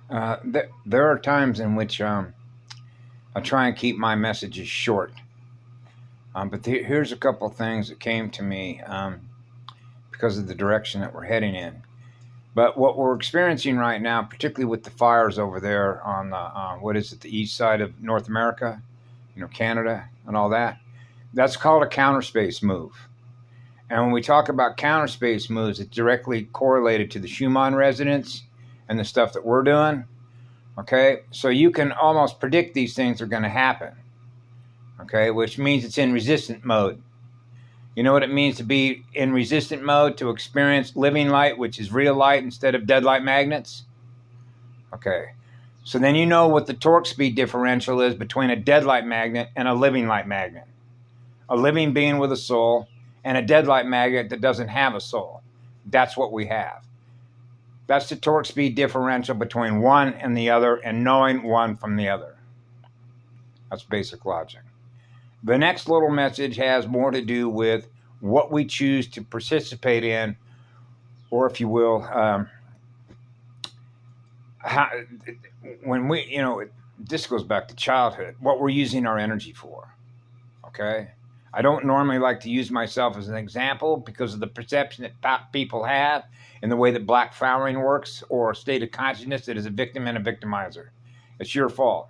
There are times in which I try and keep my messages short. But here's a couple of things that came to me because of the direction that we're heading in. But what we're experiencing right now, particularly with the fires over there on the what is it, the east side of North America, Canada and all that, that's called a counter space move. And when we talk about counter space moves, it's directly correlated to the Schumann resonance and the stuff that we're doing. Okay, so you can almost predict these things are going to happen. Okay, which means it's in resistant mode. You know what it means to be in resistant mode? To experience living light, which is real light instead of dead light magnets? Okay, so then you know what the torque speed differential is between a dead light magnet and a living light magnet. A living being with a soul and a dead light magnet that doesn't have a soul. That's what we have. That's the torque speed differential between one and the other, and knowing one from the other. That's basic logic. The next little message has more to do with what we choose to participate in, or if you will, when we, this goes back to childhood, what we're using our energy for. Okay? I don't normally like to use myself as an example because of the perception that people have and the way that black flowering works, or a state of consciousness that is a victim and a victimizer. It's your fault,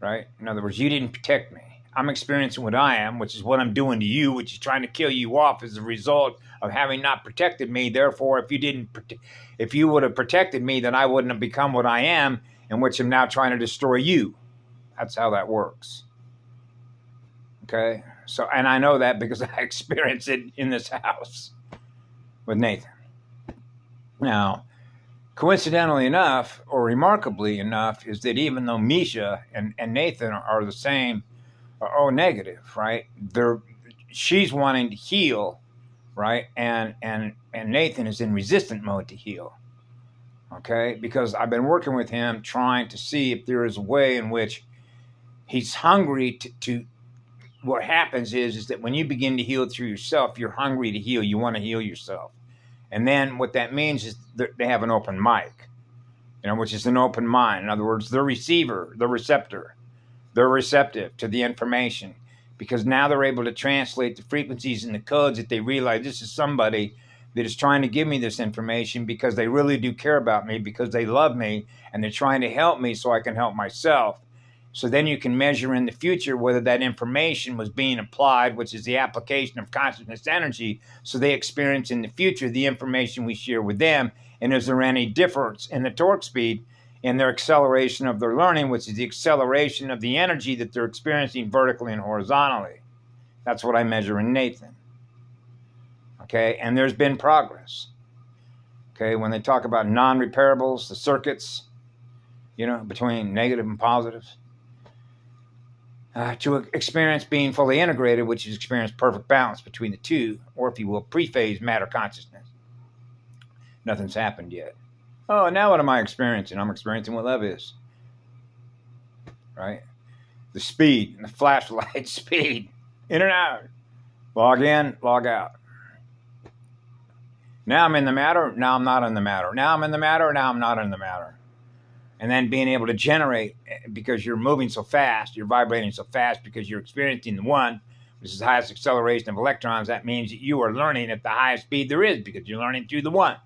right? In other words, you didn't protect me. I'm experiencing what I am, which is what I'm doing to you, which is trying to kill you off as a result of having not protected me. Therefore, if you would have protected me, then I wouldn't have become what I am, in which I'm now trying to destroy you. That's how that works. Okay, so, and I know that because I experienced it in this house with Nathan. Now, coincidentally enough, or remarkably enough, is that even though Misha and Nathan are the same, are O negative, right? She's wanting to heal, right? And Nathan is in resistant mode to heal. Okay, because I've been working with him trying to see if there is a way in which he's hungry to what happens is that when you begin to heal through yourself, you're hungry to heal. You want to heal yourself. And then what that means is they have an open mic, which is an open mind. In other words, the receiver, the receptor, they're receptive to the information, because now they're able to translate the frequencies and the codes that they realize this is somebody that is trying to give me this information because they really do care about me, because they love me, and they're trying to help me so I can help myself. So then you can measure in the future whether that information was being applied, which is the application of consciousness energy. So they experience in the future the information we share with them. And is there any difference in the torque speed in their acceleration of their learning, which is the acceleration of the energy that they're experiencing vertically and horizontally? That's what I measure in Nathan. Okay, and there's been progress. Okay, when they talk about non-repairables, the circuits, between negative and positive, to experience being fully integrated, which is experience perfect balance between the two, or if you will, pre-phase matter consciousness. Nothing's happened yet. Oh, now what am I experiencing? I'm experiencing what love is. Right? The speed, the flashlight speed. In and out. Log in, log out. Now I'm in the matter, now I'm not in the matter. Now I'm in the matter, now I'm not in the matter. And then being able to generate, because you're moving so fast, you're vibrating so fast because you're experiencing the one, which is the highest acceleration of electrons. That means that you are learning at the highest speed there is, because you're learning through the one.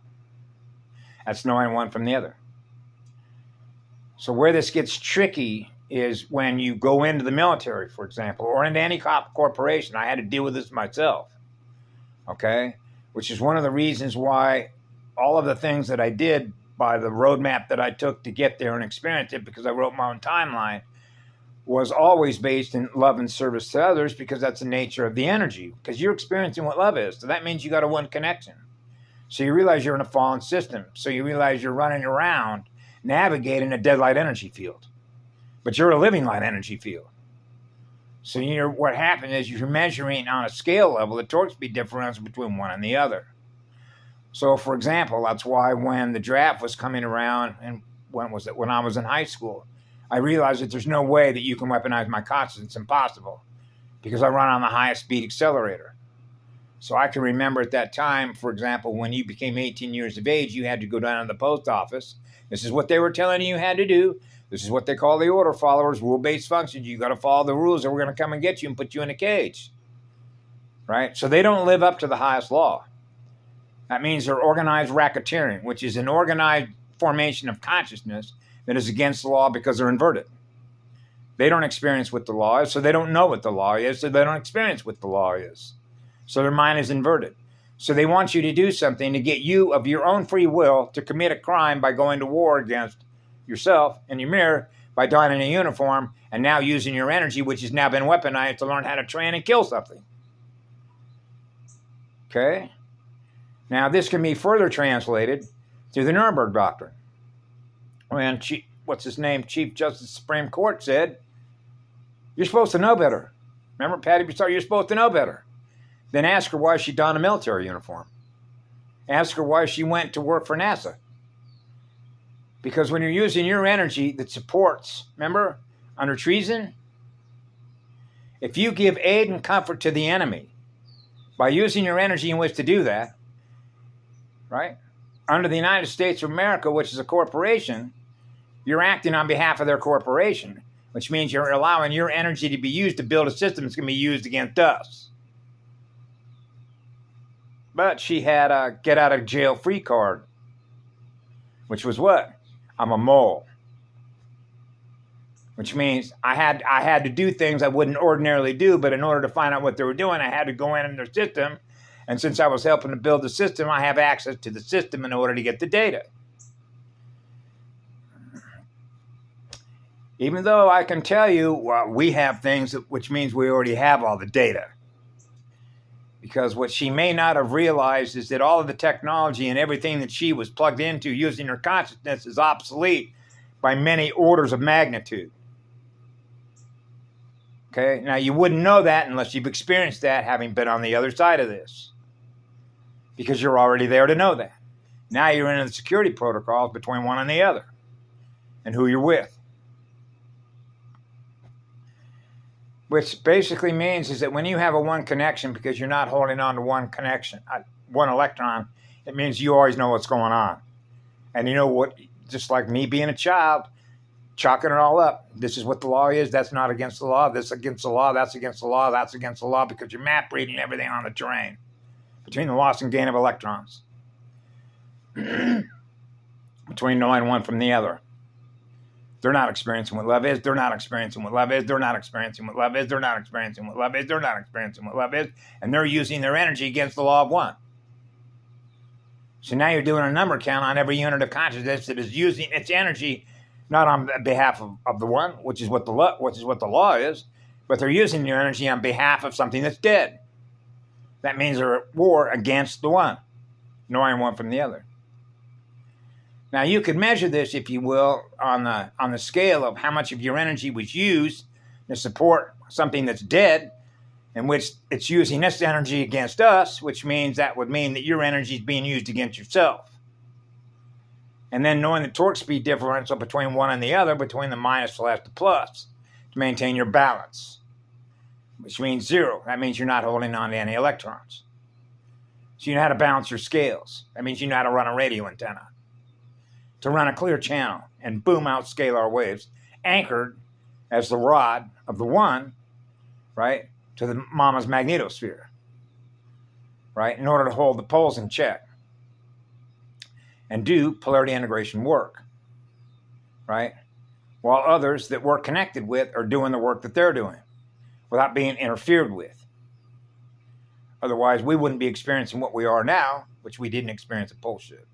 That's knowing one from the other. So where this gets tricky is when you go into the military, for example, or into any corporation. I had to deal with this myself, okay? Which is one of the reasons why all of the things that I did by the roadmap that I took to get there and experience it, because I wrote my own timeline, was always based in love and service to others, because that's the nature of the energy, because you're experiencing what love is. So that means you got a one connection. So you realize you're in a fallen system. So you realize you're running around navigating a dead light energy field, but you're a living light energy field. So what happens is you're measuring on a scale level the torque speed differential between one and the other. So, for example, that's why when the draft was coming around, and when was it? When I was in high school, I realized that there's no way that you can weaponize my consciousness. It's impossible, because I run on the highest speed accelerator. So I can remember at that time, for example, when you became 18 years of age, you had to go down to the post office. This is what they were telling you had to do. This is what they call the order followers, rule-based functions. You got to follow the rules or we're going to come and get you and put you in a cage. Right? So they don't live up to the highest law. That means they're organized racketeering, which is an organized formation of consciousness that is against the law because they're inverted. They don't experience what the law is, so they don't know what the law is, so they don't experience what the law is. So their mind is inverted. So they want you to do something to get you of your own free will to commit a crime by going to war against yourself in your mirror by donning a uniform and now using your energy, which has now been weaponized to learn how to train and kill something. Okay? Now this can be further translated to the Nuremberg Doctrine. When, Chief Justice of the Supreme Court said, you're supposed to know better. Remember, Patty Broussard, you're supposed to know better. Then ask her why she donned a military uniform. Ask her why she went to work for NASA. Because when you're using your energy that supports, remember, under treason, if you give aid and comfort to the enemy by using your energy in which to do that, right, under the United States of America, which is a corporation, you're acting on behalf of their corporation, which means you're allowing your energy to be used to build a system that's going to be used against us. But she had a get out of jail free card, which was what? I'm a mole. Which means I had to do things I wouldn't ordinarily do, but in order to find out what they were doing, I had to go in their system. And since I was helping to build the system, I have access to the system in order to get the data. Even though I can tell you, well, we have things, which means we already have all the data. Because what she may not have realized is that all of the technology and everything that she was plugged into using her consciousness is obsolete by many orders of magnitude. Okay, now you wouldn't know that unless you've experienced that having been on the other side of this. Because you're already there to know that. Now you're in the security protocols between one and the other and who you're with. Which basically means is that when you have a one connection, because you're not holding on to one connection, one electron, it means you always know what's going on. And you know what, just like me being a child, chalking it all up. This is what the law is. That's not against the law. This is against the law. That's against the law. That's against the law because you're map reading everything on the terrain between the loss and gain of electrons. Between knowing one from the other. They're not experiencing what love is. They're not experiencing what love is. They're not experiencing what love is. They're not experiencing what love is. They're not experiencing what love is. And they're using their energy against the law of one. So now you're doing a number count on every unit of consciousness that is using its energy not on behalf of the one, which is what the law is, but they're using your energy on behalf of something that's dead. That means they're at war against the one, knowing one from the other. Now you could measure this, if you will, on the scale of how much of your energy was used to support something that's dead, in which it's using this energy against us, which means that would mean that your energy is being used against yourself. And then knowing the torque speed differential between one and the other, between the minus slash the plus, to maintain your balance, which means zero. That means you're not holding on to any electrons. So you know how to balance your scales. That means you know how to run a radio antenna, to run a clear channel and boom out scalar waves, anchored as the rod of the one, right, to the mama's magnetosphere, right, in order to hold the poles in check and do polarity integration work, right, while others that we're connected with are doing the work that they're doing without being interfered with. Otherwise, we wouldn't be experiencing what we are now, which we didn't experience at Bullshit.